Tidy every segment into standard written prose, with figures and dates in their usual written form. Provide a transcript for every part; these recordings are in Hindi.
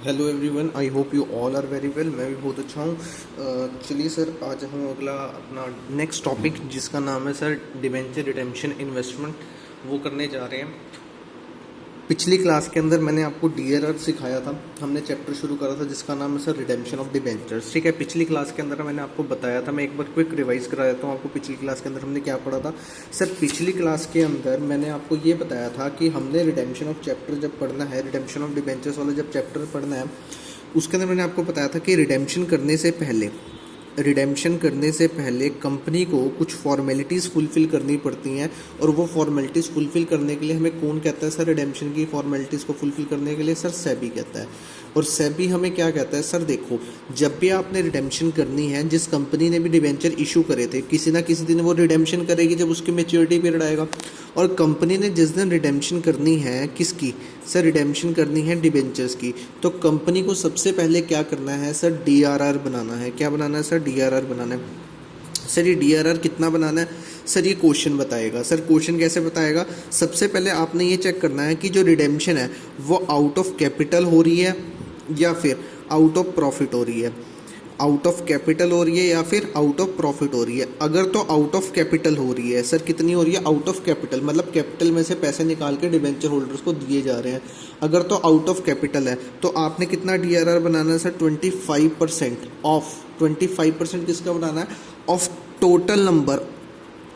Hello everyone, I hope you all are very well. मैं भी बहुत अच्छा हूँ। चलिए सर, आज हम अगला अपना नेक्स्ट टॉपिक जिसका नाम है सर डिवेंचर रिडेम्पशन इन्वेस्टमेंट, वो करने जा रहे हैं। पिछली क्लास के अंदर मैंने आपको डीआरआर सिखाया था। हमने चैप्टर शुरू करा था जिसका नाम है सर रिडेम्पशन ऑफ डिबेंचर्स। ठीक है, पिछली क्लास के अंदर मैंने आपको बताया था। मैं एक बार क्विक रिवाइज करा देता हूँ आपको। पिछली क्लास के अंदर हमने क्या पढ़ा था सर? पिछली क्लास के अंदर मैंने आपको ये बताया था कि हमने रिडेम्पशन ऑफ चैप्टर जब पढ़ना है, रिडेम्पशन ऑफ डिबेंचर्स वाला जब चैप्टर पढ़ना है, उसके अंदर मैंने आपको बताया था कि रिडेम्पशन करने से पहले कंपनी को कुछ फॉर्मेलिटीज़ फुलफ़िल करनी पड़ती हैं। और वो फॉर्मेलिटीज़ फुलफ़िल करने के लिए हमें कौन कहता है सर? रिडेम्पशन की फॉर्मेलिटीज़ को फुलफ़िल करने के लिए सर सेबी कहता है। और सेबी हमें क्या कहता है सर? देखो, जब भी आपने रिडेम्पशन करनी है, जिस कंपनी ने भी डिबेंचर इशू करे थे, किसी ना किसी दिन वो रिडेम्पशन करेगी जब उसकी मैच्योरिटी पीरियड आएगा। और कंपनी ने जिस दिन रिडेम्पशन करनी है, किसकी सर? रिडेम्पशन करनी है डिबेंचर्स की। तो कंपनी को सबसे पहले क्या करना है सर? डीआरआर बनाना है। क्या बनाना है सर? डीआरआर बनाना है। सर ये डीआरआर कितना बनाना है सर? ये क्वेश्चन बताएगा। सर क्वेश्चन कैसे बताएगा? सबसे पहले आपने ये चेक करना है कि जो रिडेम्पशन है वो आउट ऑफ कैपिटल हो रही है या फिर आउट ऑफ प्रॉफिट हो रही है। आउट ऑफ कैपिटल हो रही है या फिर आउट ऑफ प्रॉफिट हो रही है। अगर तो आउट ऑफ कैपिटल हो रही है सर, कितनी हो रही है? आउट ऑफ कैपिटल, मतलब कैपिटल में से पैसे निकाल के डिबेंचर होल्डर्स को दिए जा रहे हैं। अगर तो आउट ऑफ कैपिटल है तो आपने कितना डीआरआर बनाना है सर? 25% ऑफ। 25% किसका बनाना है? Of total number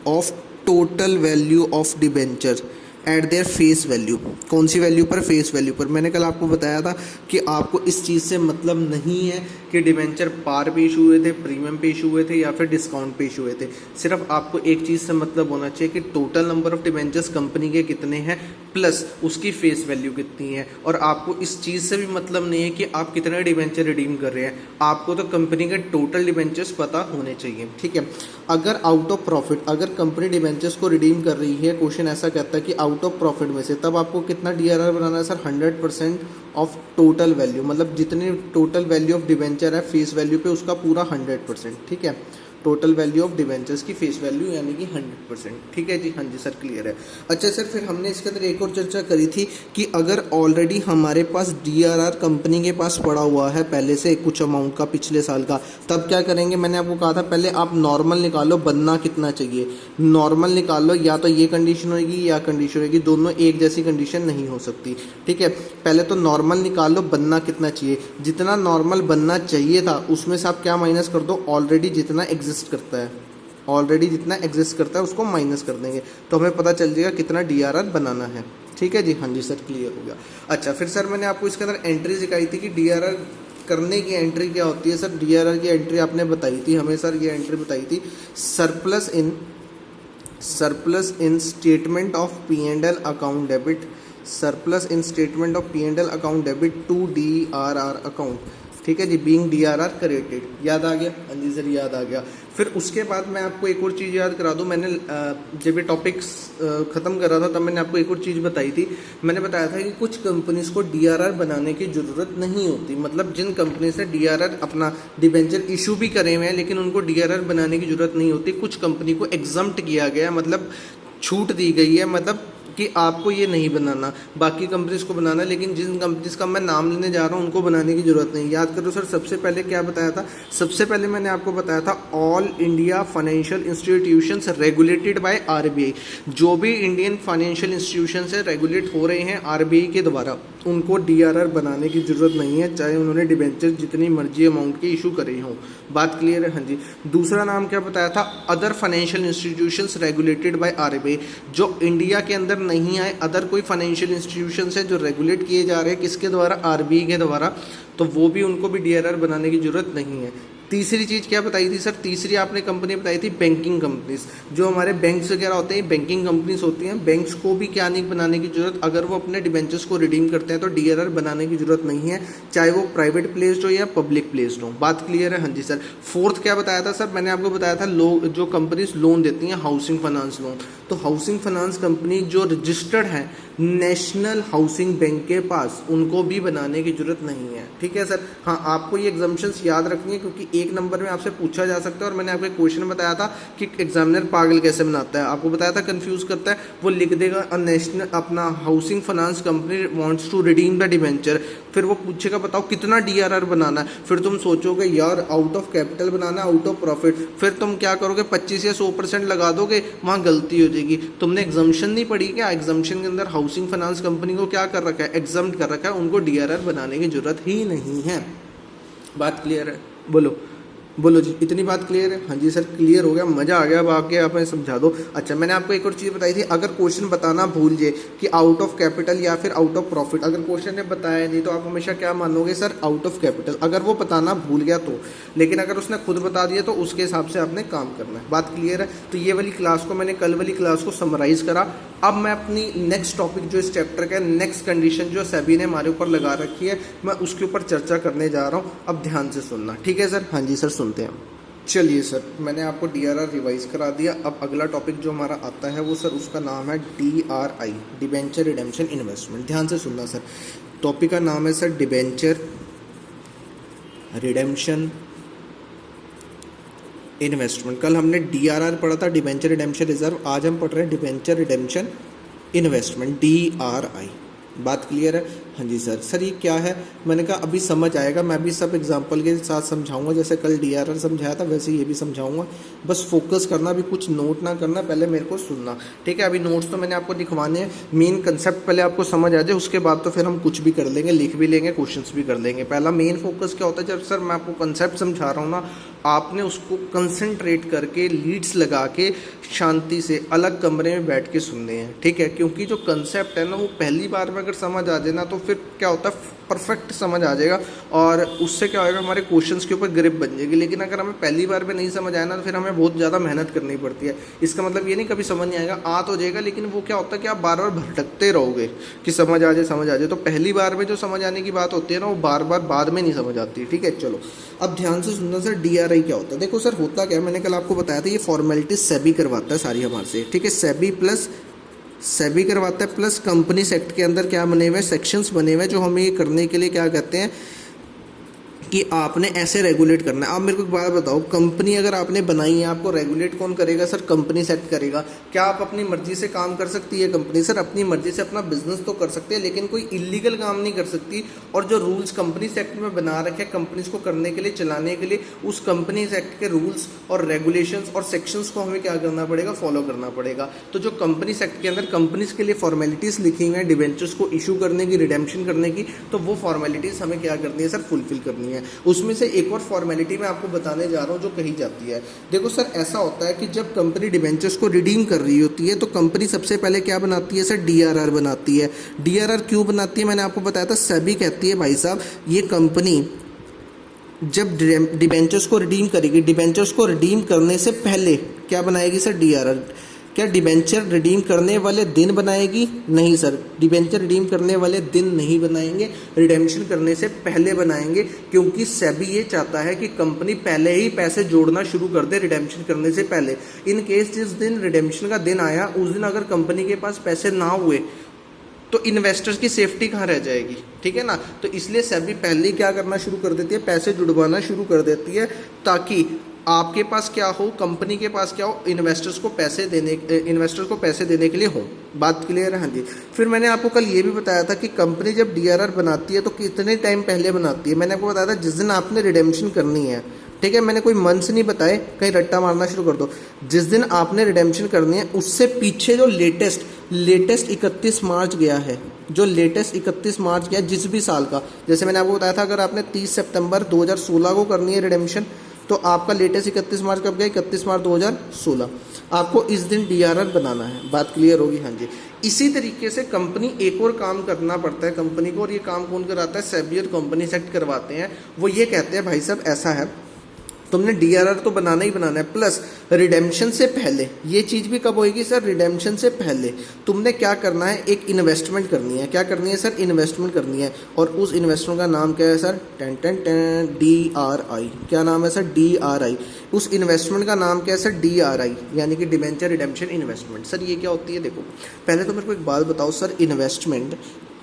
of total value of debenture eight their face value. कौन सी वैल्यू पर? फेस वैल्यू पर। मैंने कल आपको बताया था कि आपको इस चीज़ से मतलब नहीं है कि डिबेंचर पार पे इशू हुए थे, प्रीमियम पे इशू हुए थे या फिर डिस्काउंट पे इशू हुए थे। सिर्फ आपको एक चीज़ से मतलब होना चाहिए कि total number of debentures company के कितने हैं प्लस उसकी फेस वैल्यू कितनी है। और आपको इस चीज़ से भी मतलब नहीं है कि आप कितने डिबेंचर रिडीम कर रहे हैं। आपको तो कंपनी के टोटल डिबेंचर्स पता होने चाहिए। ठीक है, अगर आउट ऑफ प्रॉफिट, अगर कंपनी डिबेंचर्स को रिडीम कर रही है, क्वेश्चन ऐसा कहता है कि आउट ऑफ प्रॉफिट में से, तब आपको कितना डीआरआर बनाना है सर? 100% ऑफ टोटल वैल्यू, मतलब जितनी टोटल वैल्यू ऑफ डिबेंचर है फेस वैल्यू पे उसका पूरा 100%। ठीक है, टोटल वैल्यू ऑफ डिबेंचर्स की फेस वैल्यू यानी कि 100%। ठीक है जी, हाँ जी सर, क्लियर है। अच्छा सर, फिर हमने इसके अंदर एक और चर्चा करी थी कि अगर ऑलरेडी हमारे पास डीआरआर कंपनी के पास पड़ा हुआ है पहले से कुछ अमाउंट का पिछले साल का, तब क्या करेंगे? मैंने आपको कहा था पहले आप नॉर्मल निकालो, बनना कितना चाहिए। नॉर्मल निकाल लो, या तो ये कंडीशन होगी या कंडीशन होगी, दोनों एक जैसी कंडीशन नहीं हो सकती। ठीक है, पहले तो नॉर्मल निकाल लो, बनना कितना चाहिए। जितना नॉर्मल बनना चाहिए था उसमें से आप क्या माइनस कर दो? ऑलरेडी जितना एग्जिस्ट करता है, ऑलरेडी जितना एग्जिस्ट करता है उसको माइनस कर देंगे तो हमें पता चल जाएगा कितना डीआरआर बनाना है। ठीक है जी, हाँ जी सर, क्लियर हो गया। अच्छा, फिर सर मैंने आपको इसके अंदर एंट्री सिखाई थी कि डीआरआर करने की एंट्री क्या होती है सर? डीआरआर की एंट्री आपने बताई थी हमें सर, ये एंट्री बताई थी surplus in statement of P and L account debit, surplus in statement of P and L account debit to DRR account. ठीक है जी, बीइंग डीआरआर क्रेडिटेड। याद आ गया? हाँ जी सर, याद आ गया। फिर उसके बाद मैं आपको एक और चीज़ याद करा दूँ। मैंने जब ये टॉपिक्स ख़त्म कर रहा था तब मैंने आपको एक और चीज़ बताई थी। मैंने बताया था कि कुछ कंपनीज को डीआरआर बनाने की ज़रूरत नहीं होती। मतलब जिन कंपनीज ने डीआरआर अपना डिबेंचर इशू भी करे हुए हैं लेकिन उनको डीआरआर बनाने की ज़रूरत नहीं होती। कुछ कंपनी को एग्जम्प्ट किया गया, मतलब छूट दी गई है, मतलब कि आपको ये नहीं बनाना, बाकी कंपनीज को बनाना। लेकिन जिन कंपनीज का मैं नाम लेने जा रहा हूँ उनको बनाने की जरूरत नहीं। याद करो सर, सबसे पहले क्या बताया था? सबसे पहले मैंने आपको बताया था all India financial institutions regulated by RBI. जो भी इंडियन फाइनेंशियल इंस्टीट्यूशंस है रेगुलेट हो रहे हैं आरबीआई के द्वारा, उनको डीआरआर बनाने की जरूरत नहीं है, चाहे उन्होंने डिबेंचर जितनी मर्जी अमाउंट के इशू करे हों। बात क्लियर है? हाँ जी। दूसरा नाम क्या बताया था? Other financial institutions regulated by RBI. जो इंडिया के अंदर नहीं आए, अदर कोई फाइनेंशियल इंस्टीट्यूशंस है जो रेगुलेट किए जा रहे हैं किसके द्वारा? आरबीआई के द्वारा, तो वो भी, उनको भी डीआरआर बनाने की जरूरत नहीं है। तीसरी चीज़ क्या बताई थी सर? तीसरी आपने कंपनी बताई थी बैंकिंग कंपनीज। जो हमारे बैंक्स वगैरह होते हैं बैंकिंग कंपनीज होती हैं, बैंक्स को भी क्या नहीं बनाने की जरूरत। अगर वो अपने डिबेंचर्स को रिडीम करते हैं तो डीआरआर बनाने की जरूरत नहीं है, चाहे वो प्राइवेट प्लेस्ड हो या पब्लिक प्लेस्ड हो। बात क्लियर है? हाँ जी सर। फोर्थ क्या बताया था सर? मैंने आपको बताया था जो कंपनीज लोन देती हैं हाउसिंग फाइनेंस लोन, तो हाउसिंग फाइनेंस कंपनी जो रजिस्टर्ड है नेशनल हाउसिंग बैंक के पास, उनको भी बनाने की जरूरत नहीं है। ठीक है सर। हाँ, आपको ये एग्जाम्पशंस याद रखनी है क्योंकि 1 नंबर में आपसे पूछा जा सकता है। और मैंने आपको एक क्वेश्चन बताया था कि एग्जामिनर पागल कैसे बनाता है, आपको बताया था कंफ्यूज करता है। वो लिख देगा अ नेशनल अपना housing finance company wants to redeem the debenture, फिर वो पूछेगा बताओ कितना डीआरआर बनाना है, फिर तुम सोचोगे यार out of capital banana, out of profit, फिर तुम क्या करोगे 25 या 100% लगा दोगे, वहाँ गलती हो जाएगी। तुमने एग्जम्पशन नहीं पढ़ी क्या? एग्जम्पशन के अंदर हाउसिंग फाइनेंस कंपनी को क्या कर रखा है, एग्जम्प्ट कर रखा है, उनको डीआरआर बनाने की जरूरत ही नहीं है। बात क्लियर है? बोलो बोलो जी, इतनी बात क्लियर है? हाँ जी सर क्लियर हो गया, मज़ा आ गया। अब आके आप समझा दो। अच्छा मैंने आपको एक और चीज़ बताई थी, अगर क्वेश्चन बताना भूल जाए कि आउट ऑफ कैपिटल या फिर आउट ऑफ प्रॉफिट, अगर क्वेश्चन ने बताया नहीं तो आप हमेशा क्या मानोगे सर, आउट ऑफ कैपिटल, अगर वो बताना भूल गया तो। लेकिन अगर उसने खुद बता दिया तो उसके हिसाब से आपने काम करना है। बात क्लियर है? तो ये वाली क्लास को मैंने कल वाली क्लास को समराइज़ करा। अब मैं अपनी नेक्स्ट टॉपिक जो इस चैप्टर का नेक्स्ट कंडीशन जो सेबी ने हमारे ऊपर लगा रखी है, मैं उसके ऊपर चर्चा करने जा रहा हूँ। अब ध्यान से सुनना, ठीक है सर? हाँ जी सर सुनते हैं। चलिए सर, मैंने आपको डीआरआर रिवाइज करा दिया। अब अगला टॉपिक जो हमारा आता है वो सर उसका नाम है डीआरआई, डिबेंचर रिडेम्पशन इन्वेस्टमेंट। ध्यान से सुनना सर, टॉपिक का नाम है सर डिबेंचर रिडेम्पशन इन्वेस्टमेंट। कल हमने डीआरआर पढ़ा था, डिबेंचर रिडेम्पशन रिजर्व। आज हम पढ़ रहे हैं डिबेंचर रिडेम्पशन इन्वेस्टमेंट, डीआरआई। बात क्लियर है? हाँ जी सर। सर ये क्या है? मैंने कहा अभी समझ आएगा, मैं भी सब एग्जांपल के साथ समझाऊंगा, जैसे कल डीआरआर समझाया था वैसे ये भी समझाऊंगा। बस फोकस करना, भी कुछ नोट ना करना, पहले मेरे को सुनना, ठीक है? अभी नोट्स तो मैंने आपको दिखवाने हैं, मेन कंसेप्ट पहले आपको समझ आ जाए, उसके बाद तो फिर हम कुछ भी कर लेंगे, लिख भी लेंगे, क्वेश्चंस भी कर लेंगे। पहला मेन फोकस क्या होता है, जब सर मैं आपको कंसेप्ट समझा रहा हूँ ना, आपने उसको कंसंट्रेट करके लीड्स लगा के शांति से अलग कमरे में बैठ के सुनने हैं, ठीक है? क्योंकि जो कंसेप्ट है ना वो पहली बार में अगर समझ आ जाए ना तो फिर क्या होता है, परफेक्ट समझ आ जाएगा और उससे क्या होगा, हमारे क्वेश्चंस के ऊपर ग्रिप बन जाएगी। लेकिन अगर हमें पहली बार में नहीं समझ आया ना तो फिर हमें बहुत ज़्यादा मेहनत करनी पड़ती है। इसका मतलब ये नहीं कभी समझ नहीं आएगा, आ तो जाएगा, लेकिन वो क्या होता है कि आप बार बार भटकते रहोगे कि समझ आ जाए समझ आ जाए। तो पहली बार में जो समझ आने की बात होती है ना वो बार बार बाद में नहीं समझ आती, ठीक है? चलो अब ध्यान से सुनना सर, डीआरआई क्या होता है। देखो सर होता क्या है, मैंने कल आपको बताया था, ये फॉर्मेलिटीज सेबी करवाता है सारी हमारे से, ठीक है? सेबी करवाता है, प्लस कंपनीज एक्ट के अंदर क्या बने हुए हैं, सेक्शंस बने हुए हैं जो हमें ये करने के लिए क्या कहते हैं कि आपने ऐसे रेगुलेट करना है। आप मेरे को एक बात बताओ, कंपनी अगर आपने बनाई है, आपको रेगुलेट कौन करेगा सर? कंपनी सेट करेगा। क्या आप अपनी मर्जी से काम कर सकती है कंपनी? सर अपनी मर्जी से अपना बिजनेस तो कर सकते हैं, लेकिन कोई इलीगल काम नहीं कर सकती। और जो रूल्स कंपनी एक्ट में बना रखे हैं कंपनीज को करने के लिए, चलाने के लिए, उस कंपनी एक्ट के रूल्स और रेगुलेशंस और सेक्शंस को हमें क्या करना पड़ेगा, फॉलो करना पड़ेगा। तो जो कंपनी एक्ट के अंदर कंपनीज के लिए फॉर्मेलिटीज लिखी हुई हैं डिबेंचर्स को इशू करने की, रिडेम्पशन करने की, तो वो फॉर्मेलिटीज हमें क्या करनी है सर, फुलफिल करनी है। उसमें से एक और फॉर्मेलिटी मैं आपको बताने जा रहा हूं जो कही जाती है। देखो सर ऐसा होता है कि जब कंपनी डिबेंचर्स को रिडीम कर रही होती है तो कंपनी सबसे पहले क्या बनाती है सर, डीआरआर बनाती है। डीआरआर क्यों बनाती है मैंने आपको बताया था, सेबी कहती है भाई साहब ये कंपनी जब डिबेंचर्स को रिडीम करेगी, डिबेंचर्स को रिडीम करने से पहले क्या बनाएगी सर, डीआरआर। क्या डिबेंचर रिडीम करने वाले दिन बनाएगी? नहीं सर, डिबेंचर रिडीम करने वाले दिन नहीं बनाएंगे, रिडेम्पशन करने से पहले बनाएंगे। क्योंकि सेबी ये चाहता है कि कंपनी पहले ही पैसे जोड़ना शुरू कर दे रिडेम्पशन करने से पहले। इन केस जिस दिन रिडेम्पशन का दिन आया उस दिन अगर कंपनी के पास पैसे ना हुए तो इन्वेस्टर्स की सेफ्टी कहाँ रह जाएगी, ठीक है ना? तो इसलिए सेबी पहले ही क्या करना शुरू कर देती है, पैसे जुड़वाना शुरू कर देती है, ताकि आपके पास क्या हो, कंपनी के पास क्या हो, इन्वेस्टर्स को पैसे देने के लिए हो। बात क्लियर है? हाँ जी। फिर मैंने आपको कल ये भी बताया था कि कंपनी जब डीआरआर बनाती है तो कितने टाइम पहले बनाती है। मैंने आपको बताया था जिस दिन आपने रिडेम्पशन करनी है, ठीक है? मैंने कोई मंथ्स नहीं बताए, कहीं रट्टा मारना शुरू कर दो। जिस दिन आपने रिडेम्पशन करनी है उससे पीछे जो लेटेस्ट 31 मार्च गया है, जो लेटेस्ट 31 मार्च गया जिस भी साल का, जैसे मैंने आपको बताया था अगर आपने 30 सितंबर 2016 को करनी है रिडेम्पशन तो आपका लेटेस्ट 31 मार्च कब गया, 31 मार्च 2016। आपको इस दिन डीआरआर बनाना है। बात क्लियर होगी? हाँ जी। इसी तरीके से कंपनी एक और काम करना पड़ता है कंपनी को, और ये काम कौन कराता है, सेबी और कंपनी एक्ट करवाते हैं। वो ये कहते हैं भाई साहब ऐसा है, तुमने डीआरआर तो बनाना ही बनाना है, प्लस रिडेम्पशन से पहले, ये चीज़ भी कब होएगी सर, रिडेम्पशन से पहले तुमने क्या करना है, एक इन्वेस्टमेंट करनी है। क्या करनी है सर, इन्वेस्टमेंट करनी है। और उस इन्वेस्टमेंट का नाम क्या है सर, डीआरआई। क्या नाम है सर, डीआरआई। उस इन्वेस्टमेंट का नाम क्या है सर, डीआरआई, यानी कि डिबेंचर रिडेम्पशन इन्वेस्टमेंट। सर ये क्या होती है, देखो पहले तो मेरे को एक बात बताओ सर, इन्वेस्टमेंट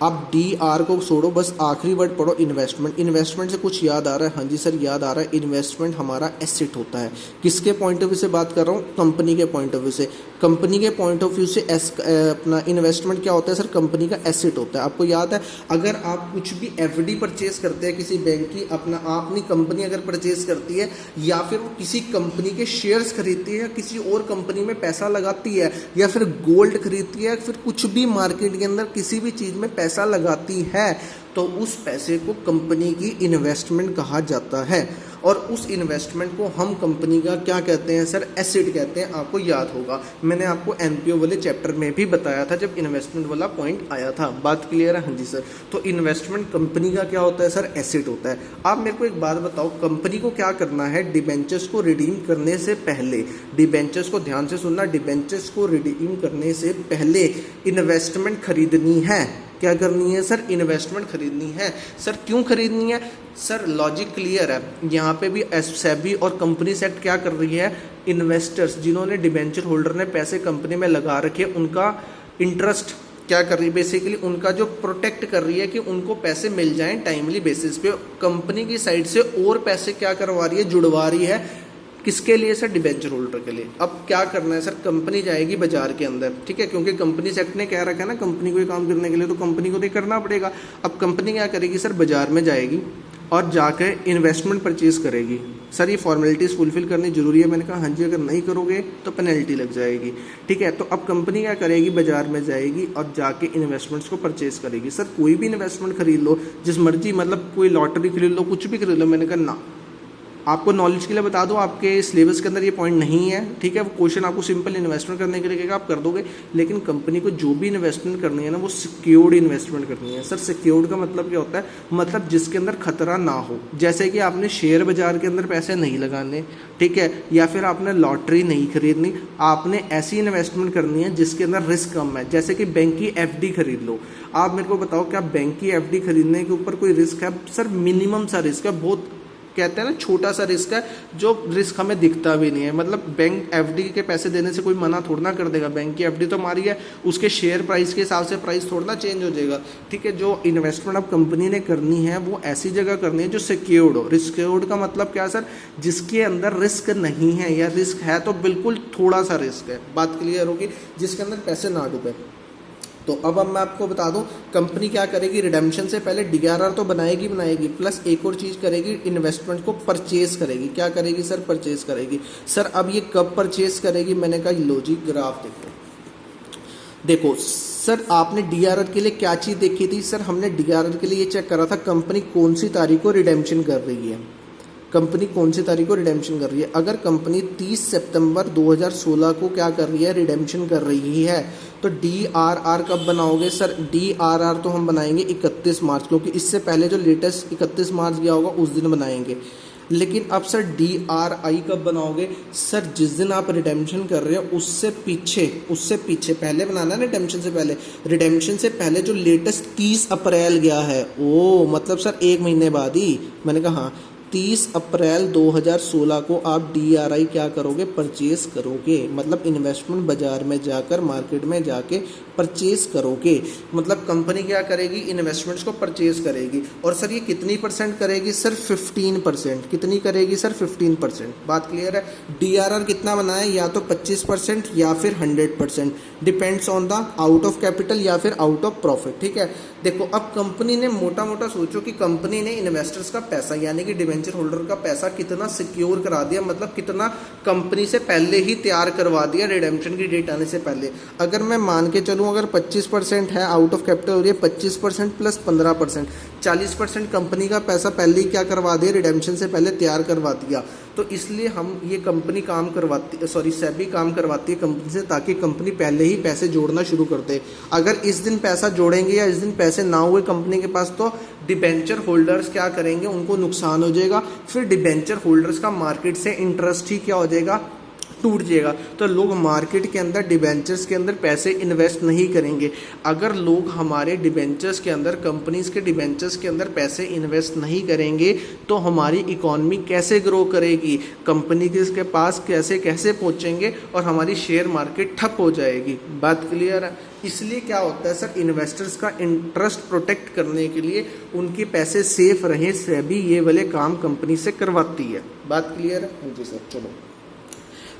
आप डी आर को छोड़ो, बस आखिरी वर्ड पढ़ो इन्वेस्टमेंट। इन्वेस्टमेंट से कुछ याद आ रहा है? हाँ जी सर याद आ रहा है। इन्वेस्टमेंट हमारा एसेट होता है। किसके पॉइंट ऑफ व्यू से बात कर रहा हूँ? कंपनी के पॉइंट ऑफ व्यू से। कंपनी के पॉइंट ऑफ व्यू से अपना इन्वेस्टमेंट क्या होता है सर? कंपनी का एसेट होता है। आपको याद है, अगर आप कुछ भी एफडी परचेज करते हैं किसी बैंक की, अपना अपनी कंपनी अगर परचेज करती है, या फिर वो किसी कंपनी के शेयर्स खरीदती है, या किसी और कंपनी में पैसा लगाती है, या फिर गोल्ड खरीदती है, फिर कुछ भी मार्केट के अंदर किसी भी चीज़ में पैसा लगाती है, तो उस पैसे को कंपनी की इन्वेस्टमेंट कहा जाता है। और उस इन्वेस्टमेंट को हम कंपनी का क्या कहते हैं सर? एसेट कहते हैं। आपको याद होगा, मैंने आपको एनपीओ वाले चैप्टर में भी बताया था जब इन्वेस्टमेंट वाला पॉइंट आया था। बात क्लियर है? हाँ जी सर। तो इन्वेस्टमेंट कंपनी का क्या होता है सर? एसेट होता है। आप मेरे को एक बात बताओ, कंपनी को क्या करना है डिबेंचर्स को रिडीम करने से पहले? डिबेंचर्स को ध्यान से सुनना, डिबेंचर्स को रिडीम करने से पहले इन्वेस्टमेंट खरीदनी है। क्या करनी है सर? इन्वेस्टमेंट खरीदनी है। सर क्यों खरीदनी है? सर लॉजिक क्लियर है, यहाँ पे भी सेबी और कंपनीज एक्ट क्या कर रही है? इन्वेस्टर्स जिन्होंने डिबेंचर होल्डर ने पैसे कंपनी में लगा रखे, उनका इंटरेस्ट क्या कर रही है? बेसिकली उनका जो प्रोटेक्ट कर रही है कि उनको पैसे मिल जाएं टाइमली बेसिस पे। कंपनी की साइड से और पैसे क्या करवा रही है? जुड़वा रही है। किसके लिए सर? डिबेंचर होल्डर के लिए। अब क्या करना है सर? कंपनी जाएगी बाजार के अंदर, ठीक है, क्योंकि कंपनी सेक्ट ने कह रखा है ना कंपनी को ये काम करने के लिए, तो कंपनी को तो करना पड़ेगा। अब कंपनी क्या करेगी सर? बाजार में जाएगी और जाकर इन्वेस्टमेंट परचेज करेगी। सर ये फॉर्मेलिटीज़ फुलफिल करनी जरूरी है? मैंने कहा हाँ जी, अगर नहीं करोगे तो पेनल्टी लग जाएगी, ठीक है। तो अब कंपनी क्या करेगी? बाजार में जाएगी और जाके इन्वेस्टमेंट्स को परचेज करेगी। सर कोई भी इन्वेस्टमेंट खरीद लो, जिस मर्जी, मतलब कोई लॉटरी खरीद लो, कुछ भी खरीद लो। मैंने कहा ना, आपको नॉलेज के लिए बता दो, आपके सिलेबस के अंदर ये पॉइंट नहीं है, ठीक है। वो क्वेश्चन आपको सिंपल इन्वेस्टमेंट करने के लिए कहेगा, आप कर दोगे, लेकिन कंपनी को जो भी इन्वेस्टमेंट करनी है ना, वो सिक्योर्ड इन्वेस्टमेंट करनी है। सर सिक्योर्ड का मतलब क्या होता है? मतलब जिसके अंदर खतरा ना हो। जैसे कि आपने शेयर बाजार के अंदर पैसे नहीं लगाने, ठीक है, या फिर आपने लॉटरी नहीं खरीदनी। आपने ऐसी इन्वेस्टमेंट करनी है जिसके अंदर रिस्क कम है। जैसे कि बैंक की एफडी खरीद लो। आप मेरे को बताओ, क्या बैंक की एफडी खरीदने के ऊपर कोई रिस्क है? सर मिनिमम सा रिस्क है, बहुत कहते हैं ना छोटा सा रिस्क है, जो रिस्क हमें दिखता भी नहीं है। मतलब बैंक एफडी के पैसे देने से कोई मना थोड़ा ना कर देगा। बैंक की एफडी तो हमारी है, उसके शेयर प्राइस के हिसाब से प्राइस थोड़ा ना चेंज हो जाएगा, ठीक है। जो इन्वेस्टमेंट अब कंपनी ने करनी है वो ऐसी जगह करनी है जो सिक्योर्ड हो। सिक्योर्ड का मतलब क्या सर? जिसके अंदर रिस्क नहीं है, या रिस्क है तो बिल्कुल थोड़ा सा रिस्क है। बात क्लियर होगी? जिसके अंदर पैसे ना डूबे। तो अब मैं आपको बता दूं, कंपनी क्या करेगी? रिडेम्पशन से पहले डीआरआर तो बनाएगी, प्लस एक और चीज़ करेगी, इन्वेस्टमेंट को परचेज करेगी। क्या करेगी सर? परचेज करेगी। सर अब ये कब परचेज करेगी? मैंने कहा लॉजिक ग्राफ देखो सर, आपने डीआरआर के लिए क्या चीज़ देखी थी? सर हमने डीआरआर के लिए ये चेक करा था कंपनी कौन सी तारीख को रिडेम्पशन कर रही है। कंपनी कौन सी तारीख को रिडेम्पशन कर रही है? अगर कंपनी 30 सितंबर 2016 को क्या कर रही है? रिडेम्पशन कर रही है। तो डीआरआर कब बनाओगे? सर डीआरआर तो हम बनाएंगे 31 मार्च, क्योंकि इससे पहले जो लेटेस्ट 31 मार्च गया होगा उस दिन बनाएंगे। लेकिन अब सर डीआरआई कब बनाओगे? सर जिस दिन आप रिडेम्पशन कर रहे हो उससे पीछे पहले बनाना है। रिडेम्पशन से पहले, रिडेम्पशन से पहले जो लेटेस्ट 30 अप्रैल गया है, ओ मतलब सर 1 महीने बाद ही। मैंने कहा हाँ, 30 अप्रैल 2016 को आप डीआरआई क्या करोगे? परचेज करोगे। मतलब इन्वेस्टमेंट बाजार में जाकर, मार्केट में जाके परचेज करोगे। मतलब कंपनी क्या करेगी? इन्वेस्टमेंट्स को परचेज करेगी। और सर ये कितनी परसेंट करेगी? सर 15%। कितनी करेगी सर? 15%। बात क्लियर है? डीआरआर कितना बना है? या तो 25% या फिर 100%, depends on the out of capital या फिर आउट ऑफ प्रॉफिट, ठीक है। देखो अब कंपनी ने मोटा मोटा सोचो कि कंपनी ने इन्वेस्टर्स का पैसा यानी कि डिवेंचर होल्डर का पैसा कितना सिक्योर करा दिया, मतलब कितना कंपनी से पहले ही तैयार करवा दिया रिडेम्पशन की डेट आने से पहले। अगर मैं मान के चलूँ, अगर 25% है आउट ऑफ कैपिटल हो रही है, 25% प्लस 15%, 40% कंपनी का पैसा पहले ही क्या करवा दिया? रिडेम्पशन से पहले तैयार करवा दिया। तो इसलिए हम ये कंपनी काम करवाती, सेबी काम करवाती है कंपनी से, ताकि कंपनी पहले ही पैसे जोड़ना शुरू कर दे। अगर इस दिन पैसा जोड़ेंगे या इस दिन पैसे ना हुए कंपनी के पास, तो डिबेंचर होल्डर्स क्या करेंगे? उनको नुकसान हो जाएगा। फिर डिबेंचर होल्डर्स का मार्केट से इंटरेस्ट ही क्या हो जाएगा? टूट जाएगा। तो लोग मार्केट के अंदर डिबेंचर्स के अंदर पैसे इन्वेस्ट नहीं करेंगे। अगर लोग हमारे डिबेंचर्स के अंदर, कंपनीज के डिबेंचर्स के अंदर पैसे इन्वेस्ट नहीं करेंगे तो हमारी इकॉनमी कैसे ग्रो करेगी, कंपनी के पास कैसे कैसे पहुंचेंगे और हमारी शेयर मार्केट ठप हो जाएगी। बात क्लियर है? इसलिए क्या होता है सर, इन्वेस्टर्स का इंटरेस्ट प्रोटेक्ट करने के लिए उनके पैसे सेफ रहें, सेबी ये वाले काम कंपनी से करवाती है। बात क्लियर है? हाँ जी सर। चलो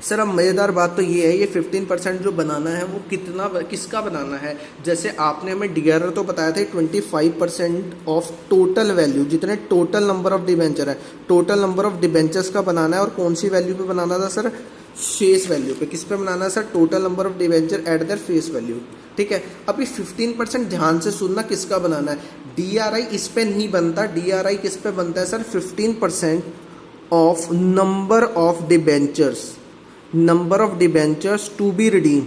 सर, अब मज़ेदार बात तो ये है, ये 15% जो बनाना है वो किसका बनाना है। जैसे आपने हमें डीआरआर तो बताया था 25% ऑफ टोटल वैल्यू, जितने टोटल नंबर ऑफ डिबेंचर है, टोटल नंबर ऑफ डिबेंचर्स का बनाना है। और कौन सी वैल्यू पे बनाना था सर? फेस वैल्यू पे। किस पे बनाना है sir? Total number of debenture eight their face value. ठीक है, अभी 15% ध्यान से सुनना, किसका बनाना है। डीआरआई इस पे नहीं बनता। डीआरआई किस पे बनता है sir? 15% of number of debentures, number of debentures to be redeem.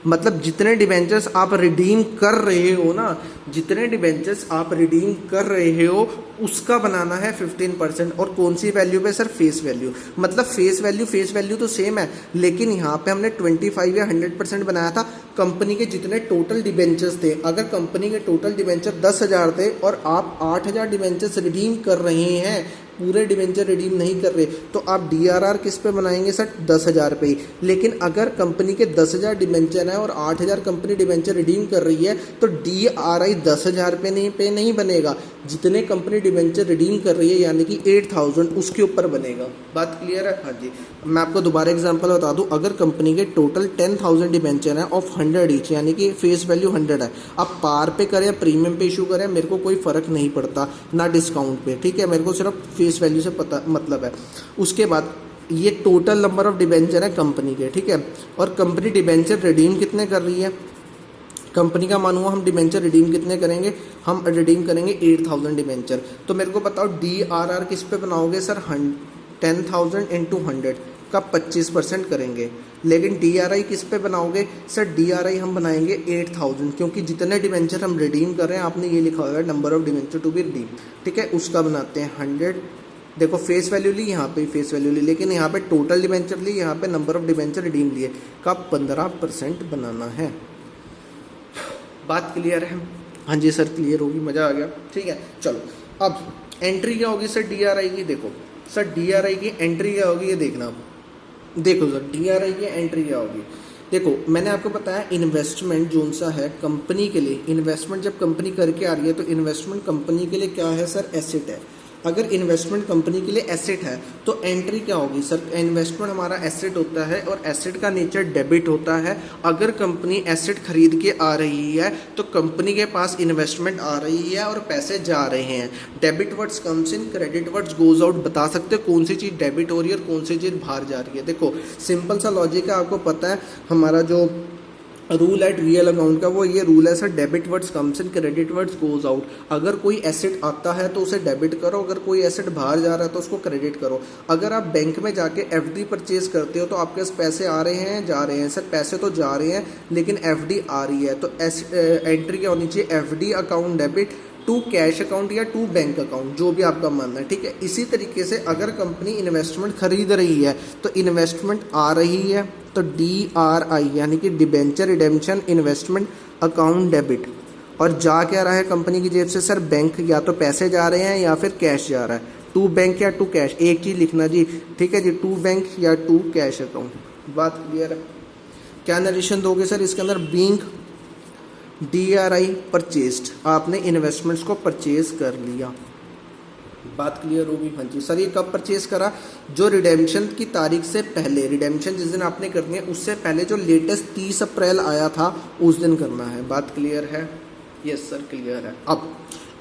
मतलब जितने डिबेंचर्स आप रिडीम कर रहे हो ना, जितने डिबेंचर्स आप रिडीम कर रहे हो उसका बनाना है 15%। और कौन सी वैल्यू पे सर? Face value. मतलब फेस वैल्यू तो सेम है, लेकिन यहाँ पे हमने 25 या 100% बनाया था। कंपनी के जितने टोटल डिबेंचर्स थे, अगर कंपनी के टोटल डिबेंचर 10,000 थे और आप 8,000 डिबेंचर्स रिडीम कर रहे हैं, पूरे डिबेंचर रिडीम नहीं कर रहे, तो आप डीआरआर किस पे बनाएंगे सर? 10,000 पे ही। लेकिन अगर कंपनी के 10,000 डिबेंचर है और 8,000 कंपनी डिबेंचर रिडीम कर रही है तो डीआरआई 10,000 पे नहीं बनेगा। जितने कंपनी डिबेंचर रिडीम कर रही है यानी कि 8,000, उसके ऊपर बनेगा। बात क्लियर है? हाँ जी। मैं आपको दोबारा एग्जांपल बता दूं, अगर कंपनी के टोटल 10,000 डिबेंचर है ऑफ 100 ईच, यानी कि फेस वैल्यू 100 है, आप पार पे करें या प्रीमियम पे इशू करें, मेरे को कोई फ़र्क नहीं पड़ता, ना डिस्काउंट पे। ठीक है, मेरे को सिर्फ फेस वैल्यू से पता मतलब है। उसके बाद ये टोटल नंबर ऑफ डिबेंचर है कंपनी के। ठीक है, और कंपनी डिबेंचर रिडीम कितने कर रही है? कंपनी का मानो हम डिबेंचर रिडीम कितने करेंगे? हम रिडीम करेंगे 8,000 डिबेंचर। तो मेरे को बताओ डीआरआर किस पे बनाओगे सर? 10,000 इंटू 100 का 25% करेंगे। लेकिन डीआरआई किस पे बनाओगे सर? डीआरआई हम बनाएंगे 8,000, क्योंकि जितने डिबेंचर हम रिडीम कर रहे हैं, आपने ये लिखा हुआ है number of debenture to be redeem. ठीक है, उसका बनाते हैं 100। देखो फेस वैल्यू ली, यहाँ पे फेस वैल्यू ली, लेकिन यहाँ पे टोटल डिबेंचर ली, यहाँ पे नंबर ऑफ डिबेंचर रिडीम लिए, का 15% बनाना है। बात क्लियर है? हाँ जी सर, क्लियर होगी, मज़ा आ गया। ठीक है, चलो अब एंट्री क्या होगी सर डीआरआई की? देखो सर, डीआरआई की एंट्री क्या होगी ये देखना। आप देखो सर, डीआरआई की एंट्री क्या होगी। देखो मैंने आपको बताया इन्वेस्टमेंट जोन सा है कंपनी के लिए। इन्वेस्टमेंट जब कंपनी करके आ रही है तो इन्वेस्टमेंट कंपनी के लिए क्या है सर? एसेट है। अगर इन्वेस्टमेंट कंपनी के लिए एसेट है तो एंट्री क्या होगी सर? इन्वेस्टमेंट हमारा एसेट होता है और एसेट का नेचर डेबिट होता है। अगर कंपनी एसेट खरीद के आ रही है तो कंपनी के पास इन्वेस्टमेंट आ रही है और पैसे जा रहे हैं। Debit words comes in, credit words goes out. बता सकते हो कौन सी चीज़ डेबिट हो रही है और कौन सी चीज़ बाहर जा रही है? देखो सिंपल सा लॉजिक है, आपको पता है हमारा जो रूल एट रियल अकाउंट का, वो ये रूल है sir, debit words comes in, credit words goes out. अगर कोई एसेट आता है तो उसे डेबिट करो, अगर कोई एसेट बाहर जा रहा है तो उसको क्रेडिट करो। अगर आप बैंक में जाके एफडी परचेज करते हो तो आपके पास पैसे आ रहे हैं, जा रहे हैं। सर पैसे तो जा रहे हैं लेकिन एफडी आ रही है, तो एंट्री क्या होनी चाहिए? FD account debit to cash account या टू बैंक अकाउंट, जो भी आपका मानना है। ठीक है, इसी तरीके से अगर कंपनी इन्वेस्टमेंट खरीद रही है तो इन्वेस्टमेंट आ रही है तो DRI यानी कि debenture redemption investment account debit. और जा क्या रहा है कंपनी की जेब से सर? बैंक। या तो पैसे जा रहे हैं या फिर कैश जा रहा है। टू बैंक या टू कैश, एक चीज़ लिखना जी। ठीक है जी, टू बैंक या टू कैश अकाउंट। बात क्लियर है? क्या नरेशन दोगे सर इसके अंदर? बीइंग DRI परचेस्ड, आपने इन्वेस्टमेंट्स को परचेज कर लिया। बात क्लियर होगी? हाँ जी सर। ये कब परचेज करा? जो रिडेम्पशन की तारीख से पहले, रिडेम्पशन जिस दिन आपने करनी है उससे पहले जो लेटेस्ट 30 अप्रैल आया था उस दिन करना है। बात क्लियर है? यस सर, क्लियर है। अब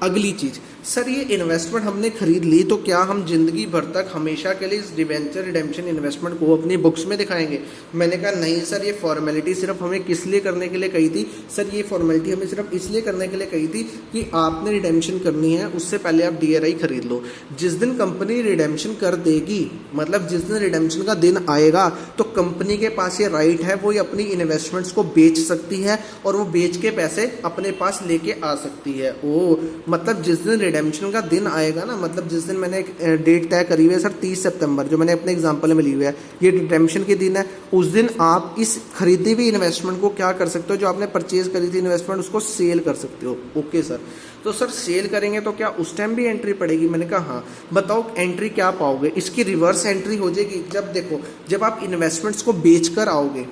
अगली चीज़ सर, ये इन्वेस्टमेंट हमने खरीद ली तो क्या हम जिंदगी भर तक हमेशा के लिए इस डिबेंचर रिडेम्पशन इन्वेस्टमेंट को अपनी बुक्स में दिखाएंगे? मैंने कहा नहीं सर, ये फॉर्मेलिटी सिर्फ हमें किस लिए करने के लिए कही थी सर? ये फॉर्मेलिटी हमें सिर्फ इसलिए करने के लिए कही थी कि आपने रिडेम्पशन करनी है, उससे पहले आप DRI खरीद लो। जिस दिन कंपनी रिडेम्पशन कर देगी, मतलब जिस दिन रिडेम्पशन का दिन आएगा, तो कंपनी के पास ये राइट है, वो अपनी इन्वेस्टमेंट्स को बेच सकती है और वो बेच के पैसे अपने पास लेके आ सकती है। ओ मतलब जिस दिन रिडेम्पशन का दिन आएगा ना, मतलब जिस दिन मैंने एक डेट तय करी हुई है सर 30 सितंबर, जो मैंने अपने एग्जांपल में ली हुई है, ये रिडेम्पशन के दिन है, उस दिन आप इस खरीदी हुई इन्वेस्टमेंट को क्या कर सकते हो, जो आपने परचेज करी थी इन्वेस्टमेंट, उसको सेल कर सकते हो। ओके सर, तो सर सेल करेंगे तो क्या उस टाइम भी एंट्री पड़ेगी? मैंने कहा हाँ। बताओ एंट्री क्या पाओगे? इसकी रिवर्स एंट्री हो जाएगी। जब देखो, जब आप इन्वेस्टमेंट्स को बेचकर आओगे,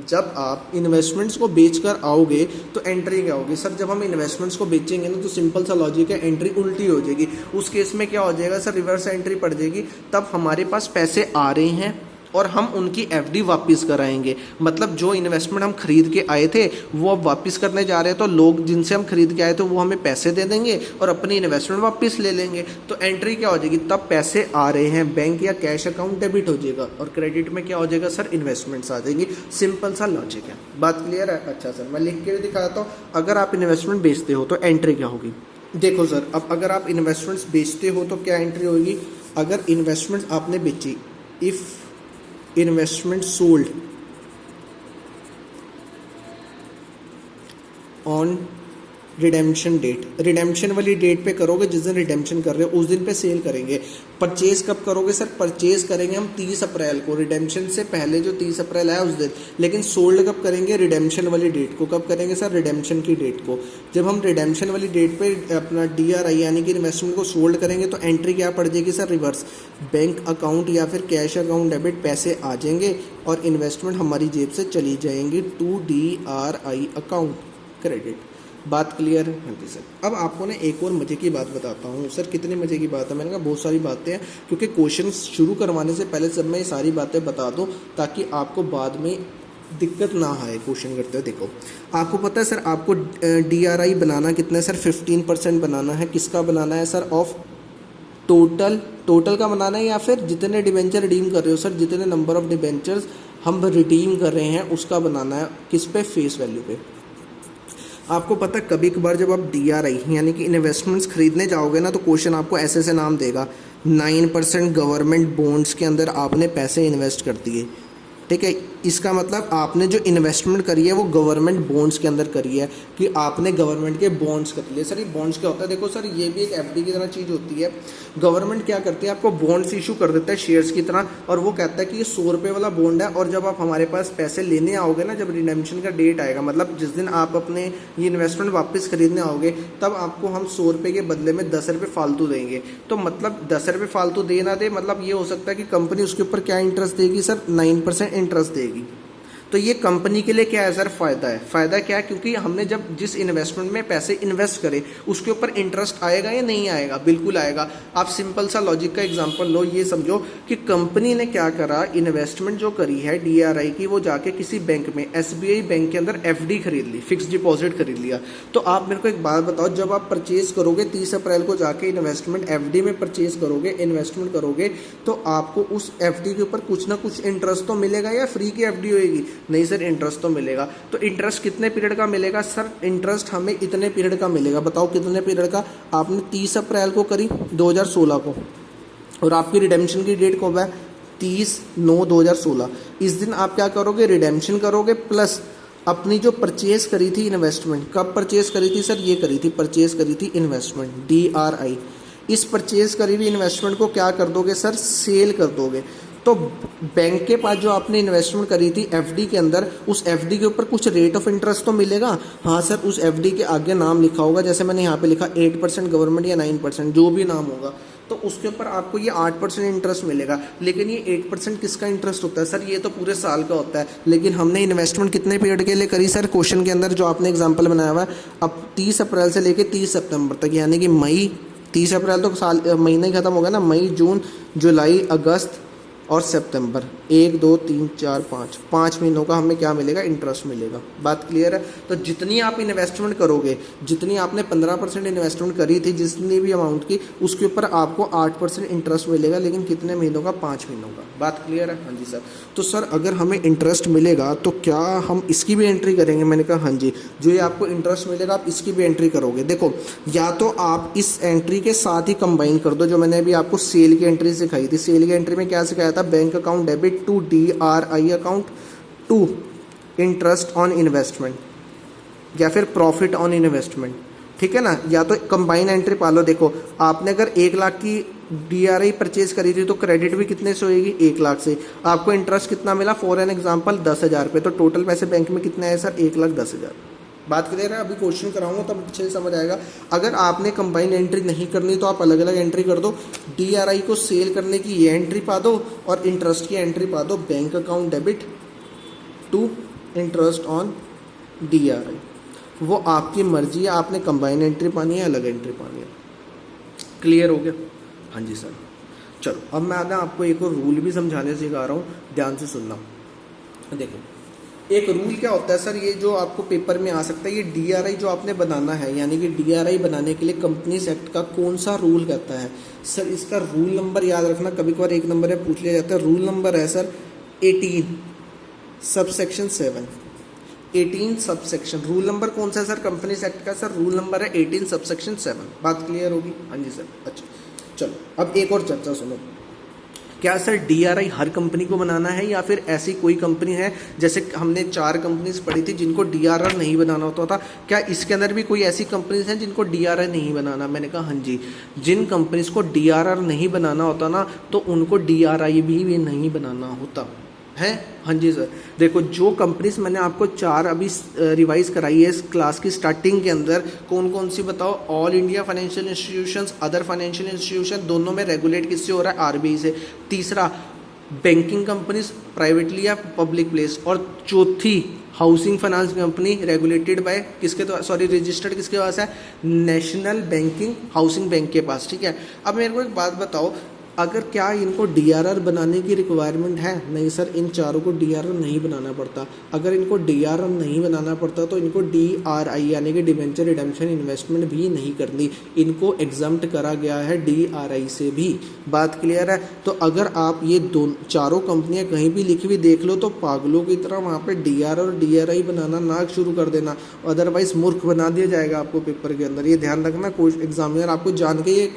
जब आप इन्वेस्टमेंट्स को बेचकर आओगे तो एंट्री क्या होगी? सर जब हम इन्वेस्टमेंट्स को बेचेंगे ना, तो सिंपल सा लॉजिक है, एंट्री उल्टी हो जाएगी। उस केस में क्या हो जाएगा सर? रिवर्स एंट्री पड़ जाएगी। तब हमारे पास पैसे आ रहे हैं और हम उनकी एफडी वापस कराएंगे। मतलब जो इन्वेस्टमेंट हम खरीद के आए थे वो अब वापस करने जा रहे हैं, तो लोग जिनसे हम खरीद के आए थे वो हमें पैसे दे देंगे और अपनी इन्वेस्टमेंट वापस ले लेंगे। तो एंट्री क्या हो जाएगी? तब पैसे आ रहे हैं, बैंक या कैश अकाउंट डेबिट हो जाएगा, और क्रेडिट में क्या हो जाएगा सर? इन्वेस्टमेंट्स आ जाएंगी। सिंपल सा लॉजिक है। बात क्लियर है? अच्छा सर, मैं लिख के भी दिखाता हूँ। अगर आप इन्वेस्टमेंट बेचते हो तो एंट्री क्या होगी? देखो सर, अब अगर आप इन्वेस्टमेंट्स बेचते हो तो क्या एंट्री होगी? अगर इन्वेस्टमेंट्स आपने बेची, if investment sold on redemption date, redemption वाली डेट पे करोगे, जिस दिन रिडेम्पशन कर रहे हो उस दिन पे सेल करेंगे। परचेज कब करोगे सर? परचेज करेंगे हम 30 अप्रैल को, रिडेम्पशन से पहले जो 30 अप्रैल है उस दिन। लेकिन सोल्ड कब करेंगे? रिडेम्पशन वाली डेट को। कब करेंगे सर? रिडेम्पशन की डेट को। जब हम रिडेम्पशन वाली डेट पे अपना DRI यानी कि इन्वेस्टमेंट को सोल्ड करेंगे तो एंट्री क्या पड़ जाएगी सर? रिवर्स। बैंक अकाउंट या फिर कैश अकाउंट डेबिट, पैसे आ जाएंगे और इन्वेस्टमेंट हमारी जेब से चली जाएंगी टू DRI अकाउंट क्रेडिट। बात क्लियर है? हाँ जी सर। अब आपको ना एक और मज़े की बात बताता हूँ। सर कितने मज़े की बात है? मैंने कहा बहुत सारी बातें हैं, क्योंकि क्वेश्चन शुरू करवाने से पहले सब मैं ये सारी बातें बता दूँ ताकि आपको बाद में दिक्कत ना आए क्वेश्चन करते हुए। देखो, आपको पता है सर, आपको DRI बनाना कितना है सर? 15% बनाना है। किसका बनाना है सर? ऑफ टोटल का बनाना है, या फिर जितने डिबेंचर रिडीम कर रहे हो सर, जितने नंबर ऑफ डिबेंचर्स हम रिडीम कर रहे हैं उसका बनाना है। किस पे? फेस वैल्यू पे। आपको पता है कभी कभार जब आप DRI यानी कि इन्वेस्टमेंट्स खरीदने जाओगे ना, तो क्वेश्चन आपको ऐसे ऐसे नाम देगा। 9% गवर्नमेंट बॉन्ड्स के अंदर आपने पैसे इन्वेस्ट कर दिए, ठीक है। इसका मतलब आपने जो इन्वेस्टमेंट करी है वो गवर्नमेंट बॉन्ड्स के अंदर करी है, कि आपने गवर्नमेंट के बॉन्ड्स कर लिए। सर ये बॉन्ड्स क्या होता है? देखो सर, ये भी एक FD की तरह चीज़ होती है। गवर्नमेंट क्या करती है? आपको बॉन्ड्स इशू कर देता है शेयर्स की तरह, और वो कहता है कि ये 100 रुपये वाला बॉन्ड है, और जब आप हमारे पास पैसे लेने आओगे ना, जब रिडेम्पशन का डेट आएगा, मतलब जिस दिन आप अपने ये इन्वेस्टमेंट वापस खरीदने आओगे, तब आपको हम 100 रुपये के बदले में 10 रुपये फालतू देंगे। तो मतलब 10 रुपये फालतू दे ना दे, मतलब ये हो सकता है कि कंपनी उसके ऊपर क्या इंटरेस्ट देगी सर? 9% इंटरेस्ट देगी। तो ये कंपनी के लिए क्या है सर? फ़ायदा है। फ़ायदा क्या है? क्योंकि हमने जब जिस इन्वेस्टमेंट में पैसे इन्वेस्ट करें उसके ऊपर इंटरेस्ट आएगा या नहीं आएगा? बिल्कुल आएगा। आप सिंपल सा लॉजिक का एग्जांपल लो, ये समझो कि कंपनी ने क्या करा, इन्वेस्टमेंट जो करी है DRI की, वो जाके किसी बैंक में, SBI बैंक के अंदर FD खरीद ली, फिक्स डिपॉजिट खरीद लिया। तो आप मेरे को एक बात बताओ, जब आप परचेज करोगे 30 अप्रैल को जाके इन्वेस्टमेंट FD में परचेज करोगे, इन्वेस्टमेंट करोगे, तो आपको उस FD के ऊपर कुछ ना कुछ इंटरेस्ट तो मिलेगा, या फ्री की FD होएगी? नहीं सर, इंटरेस्ट तो मिलेगा। तो इंटरेस्ट कितने पीरियड का मिलेगा सर? इंटरेस्ट हमें इतने पीरियड का मिलेगा। बताओ कितने पीरियड का? आपने 30 अप्रैल को करी 2016 को, और आपकी रिडेम्पशन की डेट कब है? 30/9/2016। इस दिन आप क्या करोगे? रिडेम्पशन करोगे, प्लस अपनी जो परचेज करी थी इन्वेस्टमेंट, कब परचेज करी थी सर? ये करी थी, परचेज करी थी इन्वेस्टमेंट DRI। इस परचेज करी हुई इन्वेस्टमेंट को क्या कर दोगे सर? सेल कर दोगे। तो बैंक के पास जो आपने इन्वेस्टमेंट करी थी FD के अंदर, उस FD के ऊपर कुछ रेट ऑफ इंटरेस्ट तो मिलेगा। हाँ सर, उस FD के आगे नाम लिखा होगा, जैसे मैंने यहाँ पे लिखा 8% गवर्नमेंट या 9%, जो भी नाम होगा, तो उसके ऊपर आपको ये 8% इंटरेस्ट मिलेगा। लेकिन ये 8% किसका इंटरेस्ट होता है सर? ये तो पूरे साल का होता है। लेकिन हमने इन्वेस्टमेंट कितने पीरियड के लिए करी सर? क्वेश्चन के अंदर जो आपने एग्जाम्पल बनाया हुआ है, अब 30 अप्रैल से लेकर 30 सितंबर तक, यानी कि मई, 30 अप्रैल तो साल महीना ही खत्म होगा ना, मई, जून, जुलाई, अगस्त और सितंबर, 1 2 3 4 5 महीनों का हमें क्या मिलेगा? इंटरेस्ट मिलेगा। बात क्लियर है? तो जितनी आप इन्वेस्टमेंट करोगे, जितनी आपने 15% इन्वेस्टमेंट करी थी, जितनी भी अमाउंट की, उसके ऊपर आपको 8% इंटरेस्ट मिलेगा। लेकिन कितने महीनों का? 5 महीनों का। बात क्लियर है? हाँ जी सर। तो सर अगर हमें इंटरेस्ट मिलेगा तो क्या हम इसकी भी एंट्री करेंगे? मैंने कहा हाँ जी, जो ये आपको इंटरेस्ट मिलेगा आप इसकी भी एंट्री करोगे। देखो, या तो आप इस एंट्री के साथ ही कंबाइन कर दो, जो मैंने अभी आपको सेल की एंट्री सिखाई थी। सेल की एंट्री में क्या सिखाया था? Bank account debit to DRI account to interest on investment, या फिर प्रॉफिट ऑन इन्वेस्टमेंट। ठीक है ना, या तो कंबाइन एंट्री पालो। देखो आपने अगर 1 लाख की DRI परचेज करी थी तो क्रेडिट भी कितने से होएगी, 1 लाख से। आपको इंटरेस्ट कितना मिला, फॉर एन एग्जाम्पल 10,000 रुपये, तो टोटल पैसे बैंक में कितने आए सर, 1,10,000। बात क्लियर है, अभी क्वेश्चन कराऊंगा तब अच्छे से समझ आएगा। अगर आपने कंबाइन एंट्री नहीं करनी तो आप अलग अलग एंट्री कर दो। DRI को सेल करने की ये एंट्री पा दो और इंटरेस्ट की एंट्री पा दो, bank account debit to interest on DRI। वो आपकी मर्जी है, आपने कंबाइन एंट्री पानी है, अलग एंट्री पानी है। क्लियर हो गया, हाँ जी सर। चलो अब मैं ना आपको एक और रूल भी समझाने सिखा रहा हूँ, ध्यान से सुनना। देखो एक रूल क्या होता है सर, ये जो आपको पेपर में आ सकता है, ये DRI जो आपने बनाना है, यानी कि DRI बनाने के लिए कंपनीज एक्ट का कौन सा रूल कहता है सर, इसका रूल नंबर याद रखना, कभी कभार एक नंबर में पूछ लिया जाता है। रूल नंबर है sir 18 subsection 7। 18 subsection, rule number कौन सा है सर कंपनीज एक्ट का, सर रूल नंबर है 18 सबसेक्शन 7। बात क्लियर होगी, हाँ जी सर। अच्छा चलो अब एक और चर्चा सुनो। क्या सर DRI हर कंपनी को बनाना है या फिर ऐसी कोई कंपनी है, जैसे हमने 4 कंपनीज पढ़ी थी जिनको DRR नहीं बनाना होता था, क्या इसके अंदर भी कोई ऐसी कंपनीज हैं जिनको DRI नहीं बनाना? मैंने कहा हाँ जी, जिन कंपनीज को DRR नहीं बनाना होता ना तो उनको DRI भी नहीं बनाना होता है। हाँ जी सर। देखो जो कंपनीज मैंने आपको 4 अभी रिवाइज कराई है इस क्लास की स्टार्टिंग के अंदर, कौन कौन सी बताओ? All India financial institutions, other financial institution, दोनों में रेगुलेट किससे हो रहा है, RBI से। तीसरा बैंकिंग कंपनीज प्राइवेटली या पब्लिक प्लेस, और चौथी housing finance company regulated by किसके द्वारा, सॉरी रजिस्टर्ड किसके पास है, नेशनल बैंकिंग हाउसिंग बैंक के पास। ठीक है, अब मेरे को एक बात बताओ, अगर क्या इनको DRR बनाने की रिक्वायरमेंट है? नहीं सर, इन चारों को DRR नहीं बनाना पड़ता। अगर इनको DRR नहीं बनाना पड़ता तो इनको DRI यानी कि डिबेंचर रिडेम्पशन इन्वेस्टमेंट भी नहीं करनी, इनको एग्जम्प्ट करा गया है DRI से भी। बात क्लियर है? तो अगर आप ये चारों कंपनियां कहीं भी लिखी हुई देख लो तो पागलों की तरह वहाँ पे DRR और DRI बनाना ना शुरू कर देना, अदरवाइज मूर्ख बना दिया जाएगा आपको पेपर के अंदर। ये ध्यान रखना, कोई एग्जामिनर आपको जान के ये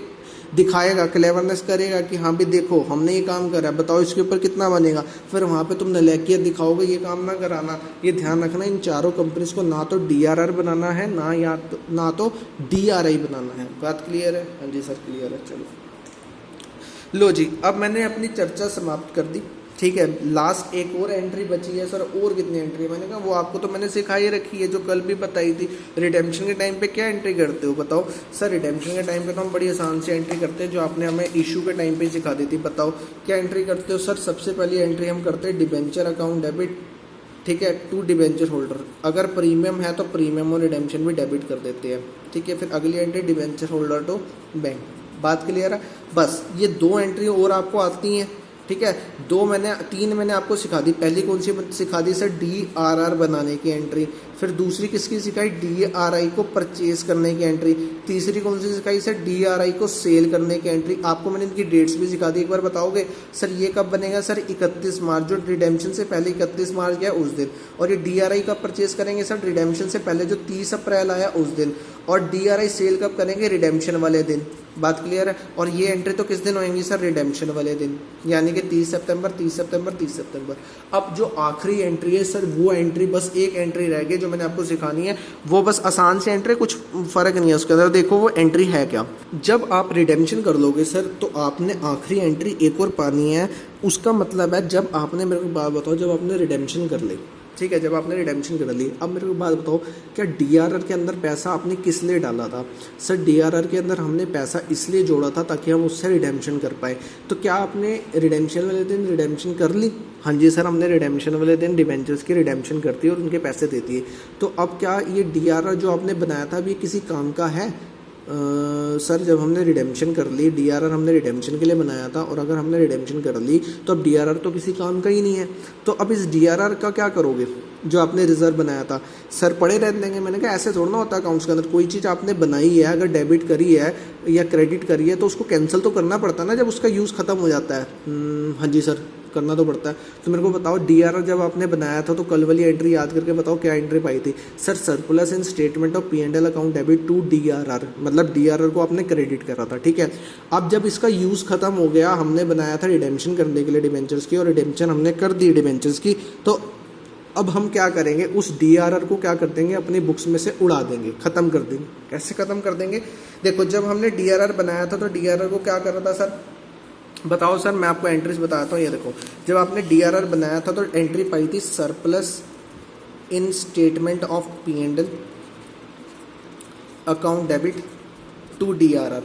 दिखाएगा, क्लेवरनेस करेगा कि हाँ भी देखो हमने ये काम करा है, बताओ इसके ऊपर कितना बनेगा, फिर वहाँ पे तुम नलायकियत दिखाओगे, ये काम ना कराना। ये ध्यान रखना, इन चारों कंपनीज को ना तो DRR बनाना है ना तो DRI बनाना है। बात क्लियर है? हाँ जी सर क्लियर है। चलो लो जी, अब मैंने अपनी चर्चा समाप्त कर दी। ठीक है, लास्ट एक और एंट्री बची है सर। और कितनी एंट्री? मैंने कहा वो आपको तो मैंने सिखाई रखी है, जो कल भी बताई थी। रिडेम्पशन के टाइम पे क्या एंट्री करते हो बताओ सर? रिडेम्पशन के टाइम पे तो हम बड़ी आसान से एंट्री करते हैं, जो आपने हमें इशू के टाइम पे सिखा दी थी। बताओ क्या एंट्री करते हो सर? सबसे पहली एंट्री हम करते हैं डिबेंचर अकाउंट डेबिट, ठीक है, टू डिबेंचर होल्डर। अगर प्रीमियम है तो प्रीमियम और रिडेम्पशन भी डेबिट कर देते हैं। ठीक है, फिर अगली entry debenture holder to bank. बात क्लियर है? बस ये 2 एंट्री और आपको आती हैं। ठीक है, 3 मैंने आपको सिखा दी। पहली कौन सी सिखा दी सर? DRR बनाने की एंट्री। फिर दूसरी किसकी सिखाई? DRI को परचेज करने की एंट्री। तीसरी कौन सी सिखाई सर? DRI को सेल करने की एंट्री। आपको मैंने इनकी डेट्स भी सिखा दी, एक बार बताओगे सर ये कब बनेगा सर? 31 मार्च, जो रिडेम्पशन से पहले 31 मार्च गया उस दिन। और ये DRI कब परचेज करेंगे सर? रिडेम्पशन से पहले जो 30 अप्रैल आया उस दिन। और DRI सेल कब करेंगे? रिडेम्पशन वाले दिन। बात क्लियर है? और ये एंट्री तो किस दिन होंगी सर? रिडेम्पशन वाले दिन, यानी कि 30 सितंबर 30 सितंबर 30 सितंबर। अब जो आखिरी एंट्री है सर, वो एंट्री बस एक एंट्री रह गई जो मैंने आपको सिखानी है। वो बस आसान से एंट्री, कुछ फर्क नहीं है उसके अंदर। देखो वो एंट्री है क्या? जब आप रिडेम्पशन कर लोगे सर तो आपने आखिरी एंट्री एक और पानी है। उसका मतलब है जब आपने, मेरे को बात बताओ, जब आपने रिडेम्पशन कर ली, ठीक है, जब आपने रिडेम्पशन कर ली, अब मेरे को बात बताओ, क्या DRR के अंदर पैसा आपने किस लिए डाला था सर? DRR के अंदर हमने पैसा इसलिए जोड़ा था ताकि हम उससे रिडेम्पशन कर पाए। तो क्या आपने रिडेम्पशन वाले दिन रिडेम्पशन कर ली? हाँ जी सर, हमने रिडेम्पशन वाले दिन डिबेंचर्स की रिडेम्पशन करती है और उनके पैसे देती है। तो अब क्या ये DRR जो आपने बनाया था अभी किसी काम का है? सर जब हमने रिडेम्पशन कर ली, DRR हमने रिडेम्पशन के लिए बनाया था, और अगर हमने रिडेम्पशन कर ली तो अब DRR तो किसी काम का ही नहीं है। तो अब इस DRR का क्या करोगे जो आपने रिजर्व बनाया था? सर पड़े रहने देंगे। मैंने कहा ऐसे थोड़ा ना होता है अकाउंट्स के अंदर। कोई चीज़ आपने बनाई है, अगर डेबिट करी है या क्रेडिट करी है तो उसको कैंसिल तो करना पड़ता है ना जब उसका यूज़ खत्म हो जाता है। हाँ जी सर, करना तो पड़ता है। तो मेरे को बताओ DRR जब आपने बनाया था तो कल वाली एंट्री याद करके बताओ क्या एंट्री पाई थी sir? Surplus in statement of P&L account debit to DRR, मतलब DRR को आपने क्रेडिट करा था। ठीक है, अब जब इसका यूज़ खत्म हो गया, हमने बनाया था रिडेम्पशन करने के लिए डिबेंचर्स की, और रिडेम्पशन हमने कर दी डिबेंचर्स की, तो अब हम क्या करेंगे, उस DRR को क्या कर देंगे, अपनी बुक्स में से उड़ा देंगे, ख़त्म कर देंगे। कैसे ख़त्म कर देंगे, देखो जब हमने DRR बनाया था तो DRR को क्या कर रहा था सर, बताओ सर, मैं आपको एंट्रीज बताता हूँ। ये देखो, जब आपने DRR बनाया था तो एंट्री पाई थी surplus in statement of P&L account debit to DRR।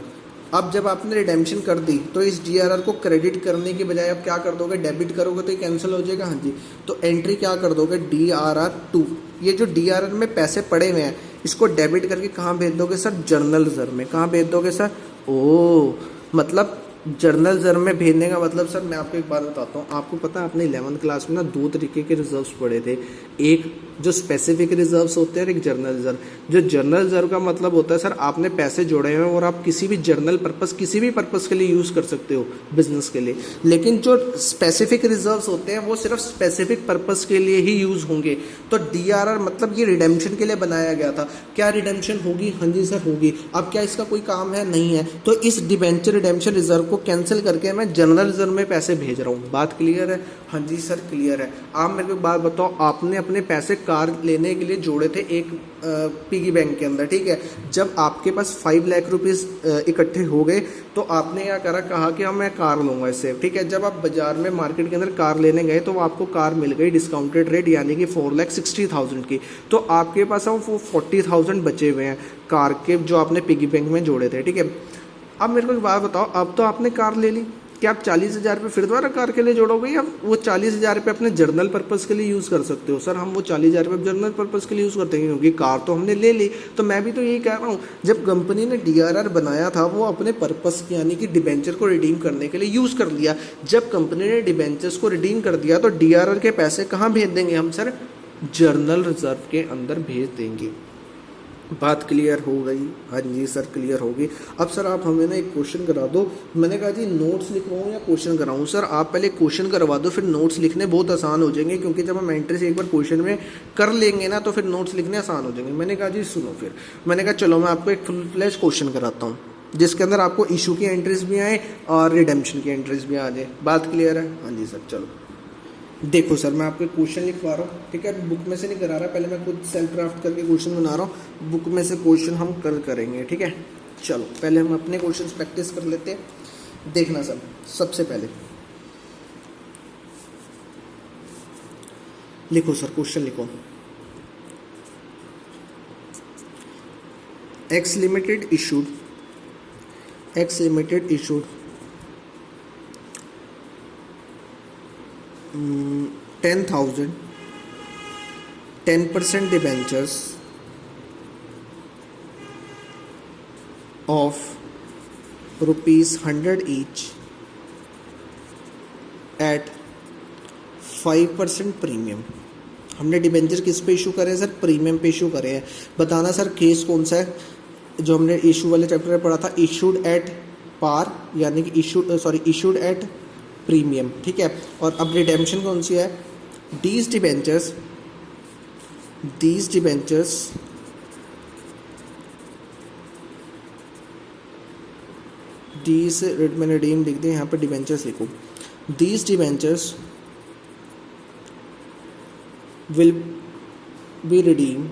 अब जब आपने रिडेम्पशन कर दी तो इस DRR को क्रेडिट करने की बजाय अब क्या कर दोगे, डेबिट करोगे तो ये कैंसिल हो जाएगा। हाँ जी, तो एंट्री क्या कर दोगे, DRR 2। ये जो DRR में पैसे पड़े हुए हैं इसको डेबिट करके कहाँ भेज दोगे सर, जर्नल रिजर्व में। कहाँ भेज दोगे सर, ओ मतलब जर्नल रिजर्व में भेजने का मतलब सर, मैं आपको एक बात बताता हूँ। आपको पता है आपने 11th क्लास में ना 2 तरीके के रिजर्व्स पढ़े थे, एक जो स्पेसिफिक रिजर्व्स होते हैं और एक जर्नल रिजर्व। जो जर्नल रिजर्व का मतलब होता है सर, आपने पैसे जोड़े हुए हैं और आप किसी भी जर्नल पर्पस, किसी भी पर्पस के लिए यूज़ कर सकते हो, बिजनेस के लिए। लेकिन जो स्पेसिफिक रिजर्व्स होते हैं वो सिर्फ स्पेसिफिक पर्पस के लिए ही यूज़ होंगे। तो DRR मतलब ये रिडेम्पशन के लिए बनाया गया था। क्या रिडेम्पशन होगी, हाँ जी सर होगी। अब क्या इसका कोई काम है, नहीं है। तो इस डिबेंचर रिडेम्पशन रिजर्व को कैंसिल करके मैं जनरल रिजर्व में पैसे भेज रहा हूँ। बात क्लियर है, हाँ जी सर क्लियर है। आप मेरे को एक बात बताओ, आपने अपने पैसे कार लेने के लिए जोड़े थे एक पिगी बैंक के अंदर, ठीक है। जब आपके पास 5 लाख रुपीज़ इकट्ठे हो गए तो आपने क्या करा, कहा कि मैं कार लूँगा इससे, ठीक है। जब आप बाजार में मार्केट के अंदर कार लेने गए तो आपको कार मिल गई डिस्काउंटेड रेट, यानी कि 4,60,000 की। तो आपके पास वो 40,000 बचे हुए हैं कार के, जो आपने पिगी बैंक में जोड़े थे, ठीक है। अब मेरे को एक बात बताओ, अब तो आपने कार ले ली, क्या आप 40,000 रुपये फिर दोबारा कार के लिए जोड़ोगे, या वो 40,000 रुपये अपने जर्नल पर्पस के लिए यूज़ कर सकते हो। सर हम वो 40,000 रुपये जर्नल पर्पस के लिए यूज़ करते हैं, क्योंकि कार तो हमने ले ली। तो मैं भी तो यही कह रहा हूँ, जब कंपनी ने DRR बनाया था वो अपने पर्पस यानी कि डिबेंचर को रिडीम करने के लिए यूज़ कर लिया। जब कंपनी ने डिबेंचर्स को रिडीम कर दिया तो DRR के पैसे कहाँ भेज देंगे हम सर, जर्नल रिजर्व के अंदर भेज देंगे। बात क्लियर हो गई, हाँ जी सर क्लियर होगी। अब सर आप हमें ना एक क्वेश्चन करा दो। मैंने कहा जी नोट्स लिखवाऊँ या क्वेश्चन कराऊँ। सर आप पहले क्वेश्चन करवा दो, फिर नोट्स लिखने बहुत आसान हो जाएंगे, क्योंकि जब हम एंट्री से एक बार क्वेश्चन में कर लेंगे ना तो फिर नोट्स लिखने आसान हो जाएंगे। मैंने कहा जी सुनो, फिर मैंने कहा चलो मैं आपको एक फुल फ्लैश क्वेश्चन कराता हूँ जिसके अंदर आपको इशू की एंट्रीज भी आए और रिडेम्पशन की एंट्रीज भी आ जाए। बात क्लियर है, हाँ जी सर। चलो देखो सर, मैं आपको क्वेश्चन लिखवा रहा हूँ, ठीक है। बुक में से नहीं करा रहा, पहले मैं खुद सेल्फ ड्राफ्ट करके क्वेश्चन बना रहा हूँ। बुक में से क्वेश्चन हम कल करेंगे, ठीक है। चलो पहले हम अपने क्वेश्चन प्रैक्टिस कर लेते हैं। देखना सर, सबसे पहले लिखो सर, क्वेश्चन लिखो। X limited issued 10,000 10% debentures of ₹100 each at 5% premium. हमने डिबेंचर किस पे इशू करे हैं सर, प्रीमियम पे इशू करे हैं। बताना सर केस कौन सा है, जो हमने इशू वाले चैप्टर में पढ़ा था, इशूड एट पार यानी कि इशूड एट प्रीमियम, ठीक है। और अब रिडेम्पशन कौन सी है, these debentures मैंने रिडीम लिख दिया, यहाँ पे डिबेंचर्स लिखो। these debentures will be redeemed